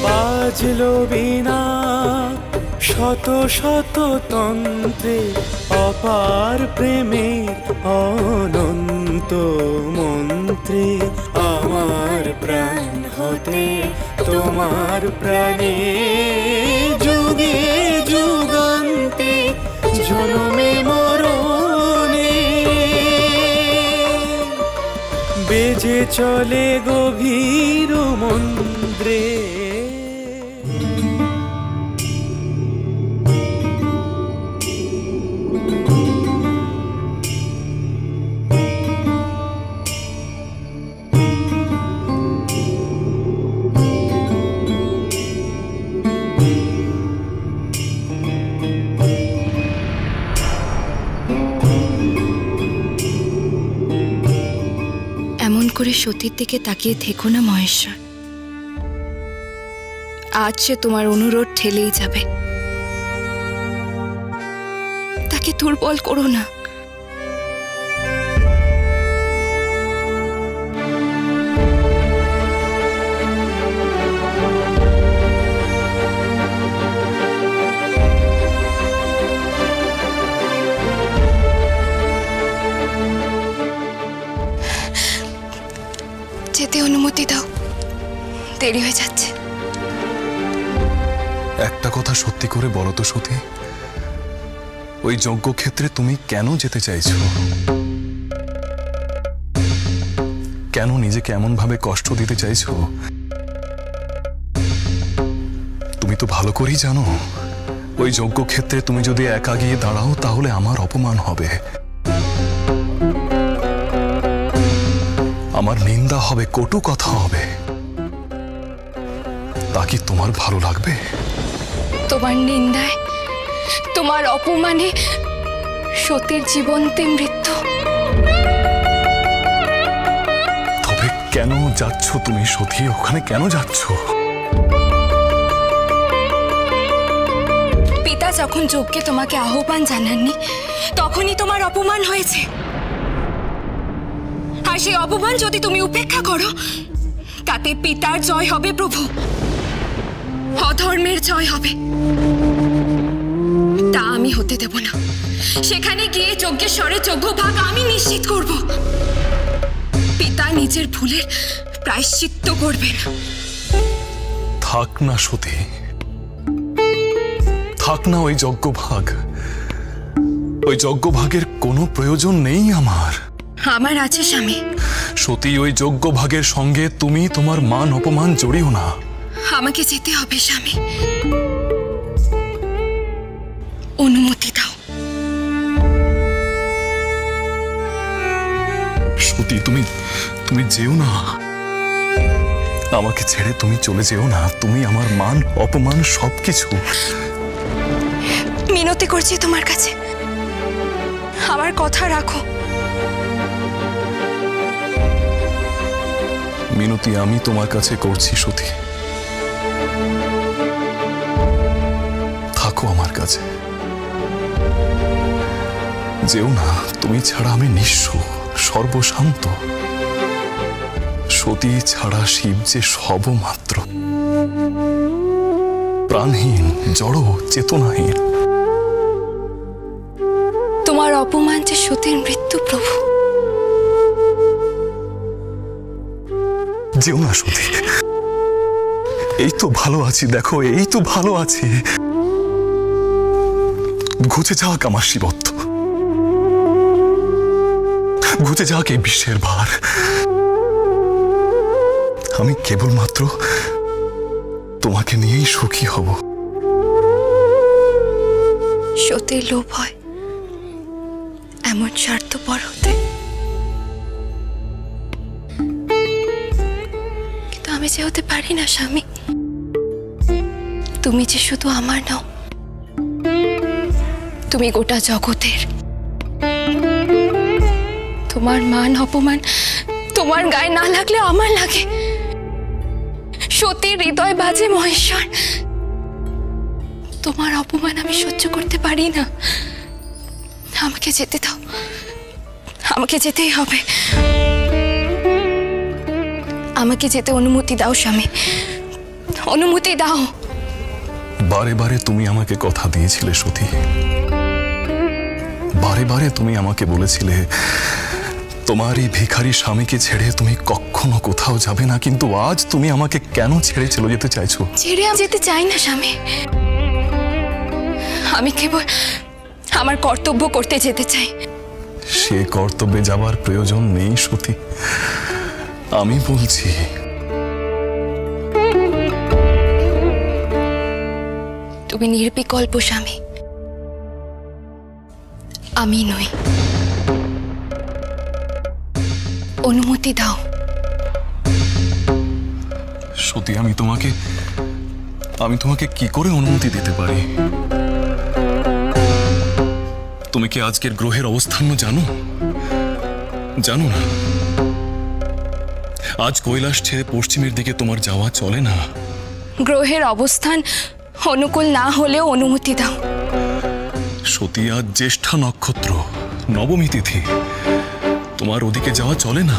বাজলো বিনা শত শত তন্ত্রে, অপার প্রেমের অনন্ত মন্ত্রে। আমার প্রাণ হতে তোমার প্রাণে, যুগে যুগান্তে জনমে মরণে বেজে চলে গভীর মন্দ্রে। এমন করে সতীর দিকে তাকিয়ে থেকো না মহেশ্বর। আজ সে তোমার অনুরোধ ঠেলেই যাবে, তাকে দুর্বল করো না। যেতে অনুমতি দাও, দেরি হয়ে যাচ্ছে। একটা কথা সত্যি করে বলো তো সতী, ওই যজ্ঞক্ষেত্রে তুমি কেন যেতে চাইছো? কেন নিজেকে এমন ভাবে কষ্ট দিতে চাইছো? তুমি তো ভালো করেই জানো ওই যজ্ঞক্ষেত্রে তুমি যদি একা গিয়ে দাঁড়াও তাহলে আমার অপমান হবে, আমার নিন্দা হবে, কটু কথা হবে। তা কি তোমার ভালো লাগবে? তোমার নিন্দায়, তোমার অপমানে সতীর জীবন্তে মৃত্যু। তবে কেন যাচ্ছ তুমি সতী? ওখানে কেন যাচ্ছ? পিতা যখন যজ্ঞে তোমাকে আহ্বান জানাননি তখনই তোমার অপমান হয়েছে। আর সেই অপমান যদি তুমি উপেক্ষা করো তাতে পিতার জয় হবে প্রভু, অধর্মের জয় হবে। তা আমি হতে দেব না। সেখানে গিয়ে যজ্ঞেশ্বরের যজ্ঞভাগ আমি নিশ্চিত করব। পিতা নিজের ভুলের প্রায়শ্চিত্ত করবেন। থাক না সতী, থাক না ওই যজ্ঞভাগ। ওই যজ্ঞভাগের কোনো প্রয়োজন নেই আমার। আমার আছে স্বামী। সতী, ওই যজ্ঞভাগের সঙ্গে তুমি তোমার মান অপমান জড়িও না। আমাকে যেতে হবে স্বামী, অনুমতি দাও। সতী, তুমি যেও না। আমাকে ছেড়ে তুমি চলে যেও না। তুমি আমার মান অপমান সবকিছু। মিনতি করছি তোমার কাছে, আমার কথা রাখো। মিনতি আমি তোমার কাছে করছি সতী, থাকো আমার কাছে, যেও না। তুমি ছাড়া আমি নিঃস্ব, সর্বশান্ত। সতী ছাড়া শিব যে সবমাত্র, প্রাণহীন, জড়, চেতনাহীন। তোমার অপমান যে সতীর মৃত্যু প্রভু। যেও না সতী, এই তো ভালো আছি, দেখো এই তো ভালো আছি। ঘুচে যাক আমার শিবত্ব, ঘুচে যাক এই বিশ্বের ভার। আমি কেবলমাত্র তোমাকে নিয়েই সুখী হব। সতীর লোভ হয় এমন স্বার্থপর হতে, কিন্তু আমি যে হতে পারি না স্বামী। তুমি যে শুধু আমার নাও, তুমি গোটা জগতের। তোমার মান অপমান তোমার গায়ে না লাগলে আমার লাগে। সতীর হৃদয় বাজে মহেশ্বর, তোমার অপমান আমি সহ্য করতে পারি না। আমাকে যেতে দাও। আমাকে যেতেই হবে। আমাকে যেতে অনুমতি দাও স্বামী, অনুমতি দাও। বারে বারে তুমি আমাকে কথা দিয়েছিলে সতী, বারে বারে তুমি আমাকে বলেছিলে তোমার এই ভিখারি স্বামীকে ছেড়ে তুমি কখনো কোথাও যাবে না, কিন্তু আজ তুমি আমাকে কেন ছেড়ে চলে যেতে চাইছো? ছেড়ে আমি যেতে চাই না স্বামী, আমি কেবল আমার কর্তব্য করতে যেতে চাই। সে কর্তব্যে যাবার প্রয়োজন নেই সতী, আমি বলছি তুমি নির্বিকল্প স্বামী, আমি নই। অনুমতি দাও। সতী, আমি তোমাকে কি করে অনুমতি দিতে পারি? তুমি কি আজকের গ্রহের অবস্থান জানো? জানো না? আজ কৈলাস ছেড়ে পশ্চিমের দিকে তোমার যাওয়া চলে না। গ্রহের অবস্থান অনুকূল না হলেও অনুমতি দাও। সতী, আজ জ্যেষ্ঠা নক্ষত্র, নবমী তিথি, তোমার ওদিকে যাওয়া চলে না।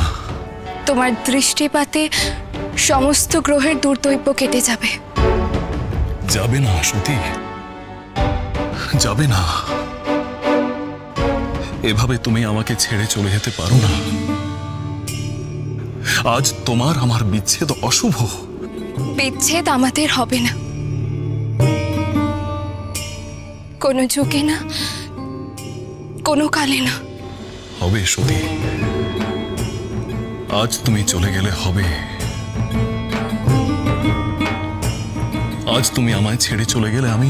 তোমার দৃষ্টিপাতে সমস্ত গ্রহের দুর্দৈব কেটে যাবে। যাবে না সতী, যাবে না। এভাবে তুমি আমাকে ছেড়ে চলে যেতে পারো না। আজ তোমার আমার বিচ্ছেদ অশুভ। বিচ্ছেদ আমাদের হবে না, কোনো যুগে না, কোনো কালে না। হবে সতী, আজ তুমি চলে গেলে হবে। আজ তুমি আমায় ছেড়ে চলে গেলে আমি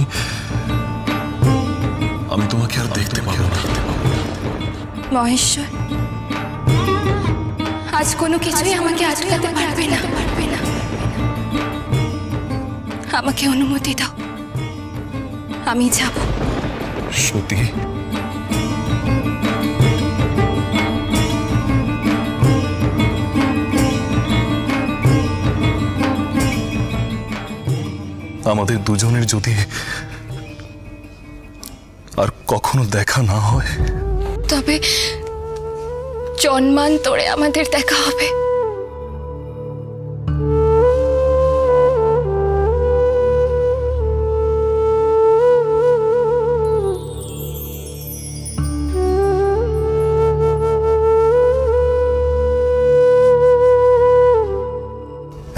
তোমাকে আর দেখতে পাবো না। মহেশ্বর, আজ কোনো কিছুই আমাকে আটকাতে পারবে না। আমাকে অনুমতি দাও, আমি যাব। সতী, আমাদের দুজনের যদি আর কখনো দেখা না হয়, তবে জন্মান্তরে আমাদের দেখা হবে।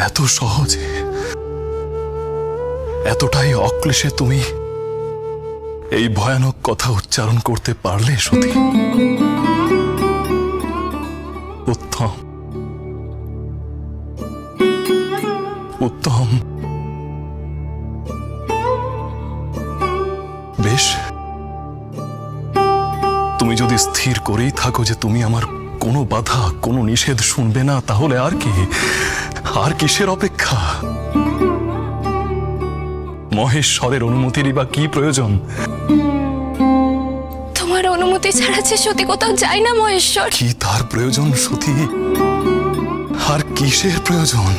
এত সহজে, এতটাই অক্লেশে তুমি এই ভয়ানক কথা উচ্চারণ করতে পারলে সতী? উত্তম, উত্তম। বেশ, তুমি যদি স্থির করেই থাকো যে তুমি আমার কোনো বাধা, কোনো নিষেধ শুনবে না, তাহলে আর কি, আর কিসের অপেক্ষা? মহেশ্বরের অনুমতিরই বা কি প্রয়োজন? তোমার অনুমতি ছাড়া যে সতী কোথাও যায় না মহেশ্বর। কি তার প্রয়োজন সতী? আর কিসের প্রয়োজন?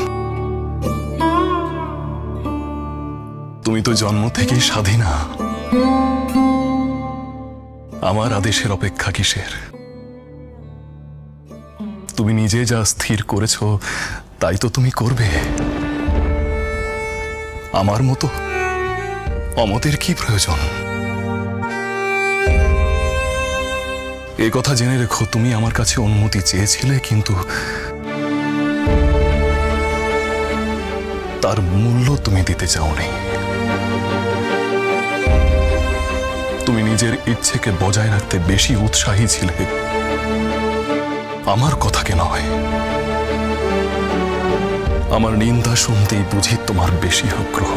তুমি তো জন্ম থেকেই স্বাধীনা। আমার আদেশের অপেক্ষা কিসের? তুমি নিজে যা স্থির করেছ তাই তো তুমি করবে। আমার মতো অমতের কি প্রয়োজন? এ কথা জেনে রেখো, তুমি আমার কাছে অনুমতি চেয়েছিলে, কিন্তু তার মূল্য তুমি দিতে চাওনি। তুমি নিজের ইচ্ছেকে বজায় রাখতে বেশি উৎসাহী ছিলে, আমার কথাকে নয়। আমার নিন্দা শুনতেই বুঝি তোমার বেশি আগ্রহ।